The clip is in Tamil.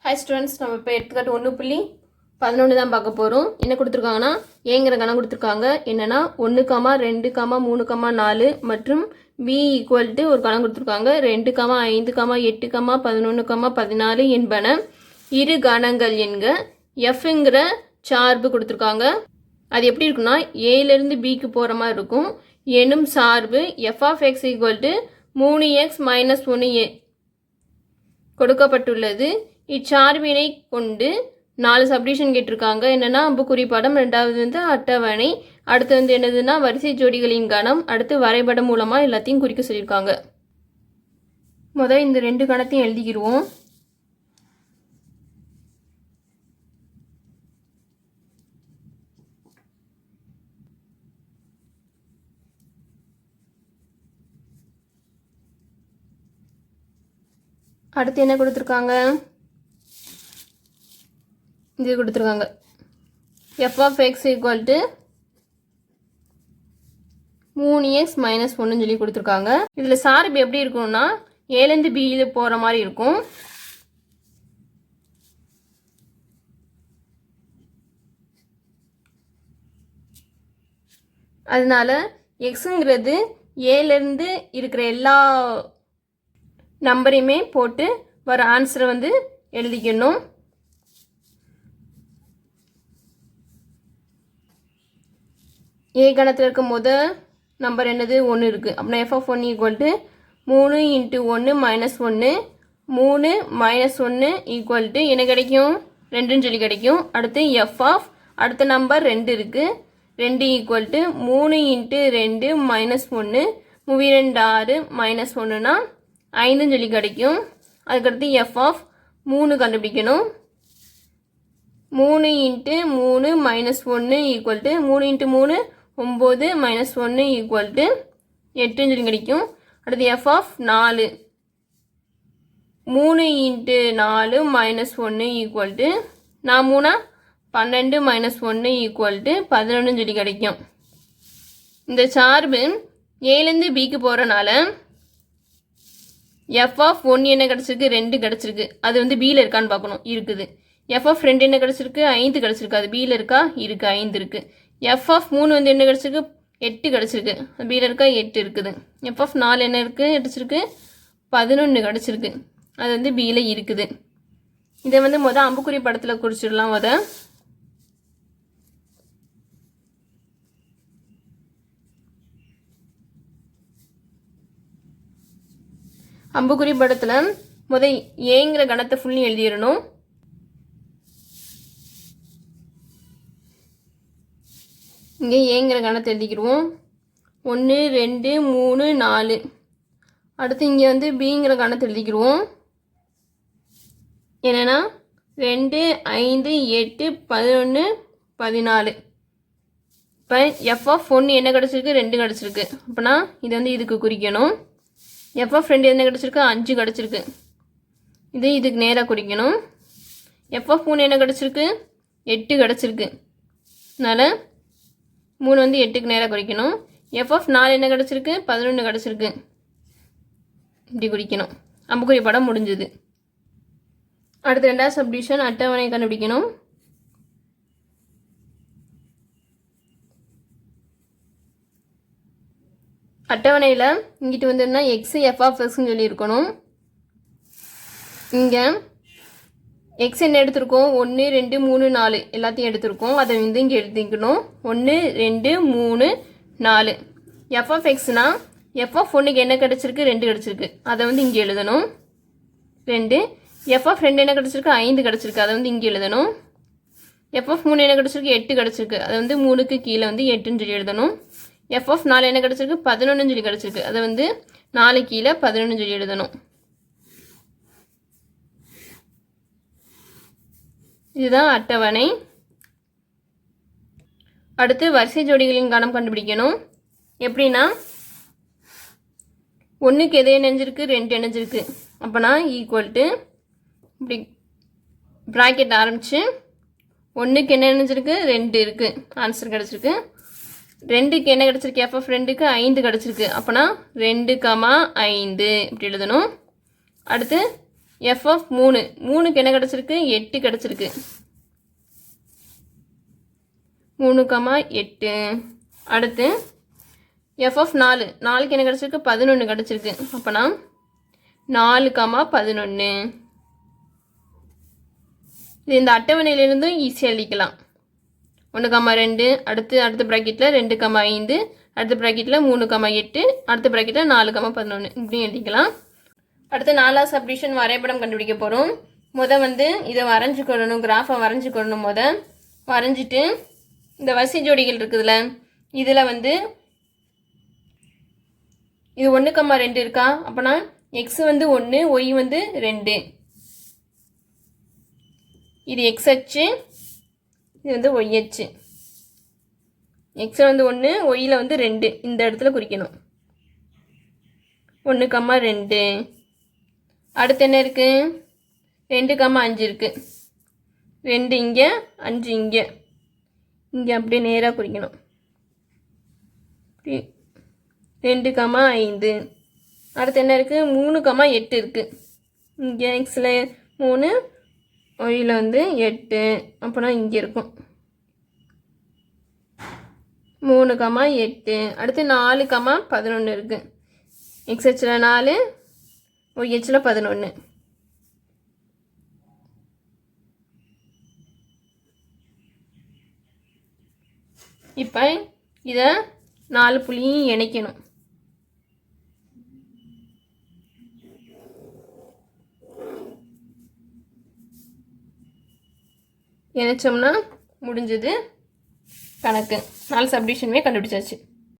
ஹாய் ஸ்டூடெண்ட்ஸ், நம்ம இப்போ எடுத்துக்காட்டு 1.11 தான் பார்க்க போகிறோம். என்ன கொடுத்துருக்காங்கன்னா ஏங்கிற கணம் கொடுத்துருக்காங்க. என்னென்னா 1, 2, 3, 4 மற்றும் b ஈக்குவல் டு ஒரு கணம் கொடுத்துருக்காங்க. 2, 5, 8, 11, 14 என்பன இரு கணங்கள் என்க. எஃப்ங்கிற சார்பு கொடுத்துருக்காங்க. அது எப்படி இருக்குன்னா ஏலேருந்து பிக்கு போகிற மாதிரி இருக்கும். எனும் சார்பு F of X equal to 3x - 1 கொடுக்கப்பட்டுள்ளது. இச்சார்பினை கொண்டு 4 சப்டிவிஷன் கேட்டிருக்காங்க. என்னென்னா அம்புக்குறி படம், ரெண்டாவது வந்து அட்டவணை, அடுத்து வந்து என்னதுன்னா வரிசை ஜோடிகளின் கணம், அடுத்து வரைபடம் மூலமாக எல்லாத்தையும் குறிக்க சொல்லியிருக்காங்க. முதல் இந்த 2 கணத்தையும் எழுதிக்கிடுவோம். அடுத்து என்ன கொடுத்துருக்காங்க, இது கொடுத்துருக்காங்க F of X equal to 3x - 1 சொல்லி கொடுத்துருக்காங்க. இதில் சார்பு எப்படி இருக்கும்னா ஏலேருந்து பியில் போகிற மாதிரி இருக்கும். அதனால எக்ஸுங்கிறது ஏலேருந்து இருக்கிற எல்லா நம்பரையுமே போட்டு வர ஆன்சரை வந்து எழுதிக்கணும். ஏ கணத்தில் இருக்க முதல் நம்பர் என்னது 1 இருக்குது. அப்படின்னா F of 1 equal to 3 × 1 - 1, 3 - 1 equal to என்ன கிடைக்கும், 2ன்னு சொல்லி கிடைக்கும். அடுத்து எஃப் ஆஃப் அடுத்த நம்பர் 2 இருக்குது. 2 ஈக்குவல் டு 3 × 2 - 1, 3 2 6 - 1னா 5ன்னு சொல்லி கிடைக்கும். அதுக்கடுத்து எஃப் ஆஃப் 3 கண்டுபிடிக்கணும். 3 × 3 - 1 ஈக்குவல் டு 3 × 3 9 - 1 ஈக்குவல் டு 8ன்னு சொல்லி கிடைக்கும். அடுத்து F of 4 3 × 4 - 1 equal to 4 3 12 - 1 equal to 11ன்னு சொல்லி கிடைக்கும். இந்த சார்பு ஏலேருந்து பிக்கு போகிறனால எஃப் ஆஃப் 1 என்ன கிடச்சிருக்கு, 2 கிடச்சிருக்கு. அது வந்து பியில் இருக்கான்னு பார்க்கணும், இருக்குது. எஃப் ஆஃப் 2 என்ன கிடச்சிருக்கு, 5 கிடச்சிருக்கு. அது பியில் இருக்கா, இருக்குது, 5 இருக்குது. எஃப் ஆஃப் 3 வந்து என்ன கிடச்சிருக்கு, 8 கிடச்சிருக்கு. அது பியில் இருக்கா, 8 இருக்குது. எஃப் ஆஃப் 4 என்ன இருக்குது, கிடச்சிருக்கு, 11 கிடச்சிருக்கு. அது வந்து பியில் இருக்குது. இதை வந்து அம்புக்குறி படத்தில் குறிச்சிடலாம். அம்புக்குறி படத்தில் ஏங்கிற கணத்தை ஃபுல்லி எழுதிடணும். இங்கே ஏங்கிற கணத்தை எழுதிக்கிடுவோம். 1 2 3 4. அடுத்து இங்கே வந்து பிங்கிற கணத்தை எழுதிக்கிடுவோம். என்னென்னா 2 5 8 11 14. இப்போ எஃப் ஆஃப் 1 என்ன கிடச்சிருக்கு, 2 கிடச்சிருக்கு. அப்படின்னா இது வந்து இதுக்கு குறிக்கணும். எஃப் ஆஃப் 2 என்ன கிடச்சிருக்கு, 5 கிடச்சிருக்கு. இது இதுக்கு நேராக குறிக்கணும். எஃப் ஆஃப் 3 என்ன கிடச்சிருக்கு, 8 கிடச்சிருக்கு. அதனால் 3 வந்து 8க்கு நேராக குறிக்கணும். எஃப் ஆஃப் 4 என்ன கிடச்சிருக்கு, 11 கிடச்சிருக்கு. இப்படி குறிக்கணும். அம்புக்குறி படம் முடிஞ்சுது. அடுத்து 2வது சப்டிவிஷன் அட்டவணை கண்டுபிடிக்கணும். அட்டவணையில் இங்கிட்டு வந்துன்னா எக்ஸ் எஃப் ஆஃப் எக்ஸ்ன்னு சொல்லியிருக்கணும். இங்கே எக்ஸ் என்ன எடுத்திருக்கோம், 1 2 3 4 எல்லாத்தையும் எடுத்திருக்கோம். அதை வந்து இங்கே எழுதிக்கணும். 1 2 3 4. எஃப் ஆஃப் எக்ஸ்னா எஃப் ஆஃப் 1க்கு என்ன கிடச்சிருக்கு, 2 கிடச்சிருக்கு. அதை வந்து இங்கே எழுதணும், 2. எஃப் ஆஃப் 2 என்ன கிடச்சிருக்கு, 5 கிடச்சிருக்கு. அதை வந்து இங்கே எழுதணும். எஃப் ஆஃப் 3 என்ன கிடச்சிருக்கு, 8 கிடச்சிருக்கு. அதை வந்து 3க்கு கீழே வந்து 8ன்னு சொல்லி எழுதணும். எஃப் ஆஃப் 4 என்ன கிடச்சிருக்கு, 11ன்னு சொல்லி கிடச்சிருக்கு. அதை வந்து 4 கீழே 11ன்னு சொல்லி எழுதணும். இதுதான் அட்டவணை. அடுத்து வரிசை ஜோடிகளின் கணம் கண்டுபிடிக்கணும். எப்படின்னா 1க்கு எது இணைஞ்சிருக்கு, 2 இணைஞ்சிருக்கு. அப்போனா ஈக்குவல் டு இப்படி ப்ராக்கெட் ஆரம்பித்து 1க்கு என்ன இணைஞ்சிருக்கு, 2 இருக்குது. ஆன்சர் கிடச்சிருக்கு. 2க்கு என்ன கிடச்சிருக்கு, எஃப் ஆஃப் 2க்கு 5 கிடச்சிருக்கு. அப்போனா 2, 5 இப்படி எழுதணும். அடுத்து எஃப் ஆஃப் 3 3க்கு என்ன கிடச்சிருக்கு 8 கிடச்சிருக்கு 3,8. அடுத்து எஃப் ஆஃப் 4 4க்கு என்ன கிடச்சிருக்கு 11 கிடச்சிருக்கு. அப்போனா 4,11. இது இந்த அட்டவணையிலிருந்தும் ஈஸியாக எழுதிக்கலாம். 1,2 அடுத்த ப்ராக்கெட்டில் 2,5 அடுத்த ப்ராக்கெட்டில் 3,8 அடுத்த ப்ராக்கெட்டில் 4,11 இப்படியும் எழுதிக்கலாம். அடுத்து 4வது சப்டிவிஷன் வரைபடம் கண்டுபிடிக்க போகிறோம். வந்து இதை வரைஞ்சிக்கொள்ளணும், கிராஃபை வரைஞ்சிக்கொள்ளணும். வரைஞ்சிட்டு இந்த வரிசை ஜோடிகள் இருக்குதுல்ல, இதில் வந்து இது 1,2 இருக்கா, அப்போனா எக்ஸ் வந்து 1 ஒய் வந்து 2. இது எக்ஸ் அச்சு, இது வந்து ஒய் அச்சு. எக்ஸில் வந்து 1 ஒய்யில் வந்து 2 இந்த இடத்துல குறிக்கணும். 1,2. அடுத்து என்ன இருக்குது 2,5 இருக்குது. 2 இங்கே 5 இங்கே அப்படியே நேராக குறிக்கணும். 2,5. அடுத்து என்ன இருக்குது 3,8 இருக்குது. இங்கே எக்ஸில் 3 ஒயில் வந்து 8 அப்போனா இங்கே இருக்கும் 3,8. அடுத்து 4,11 இருக்குது. எக்ஸ் ஹெச்சில் 4 ஒய் ஹெச்சில் 11. இப்போ இதை 4 புள்ளியும் இணைக்கணும். இணைச்சோம்னா முடிஞ்சது கணக்கு. 4 சப்டிவிஷனுமே கண்டுபிடிச்சாச்சு.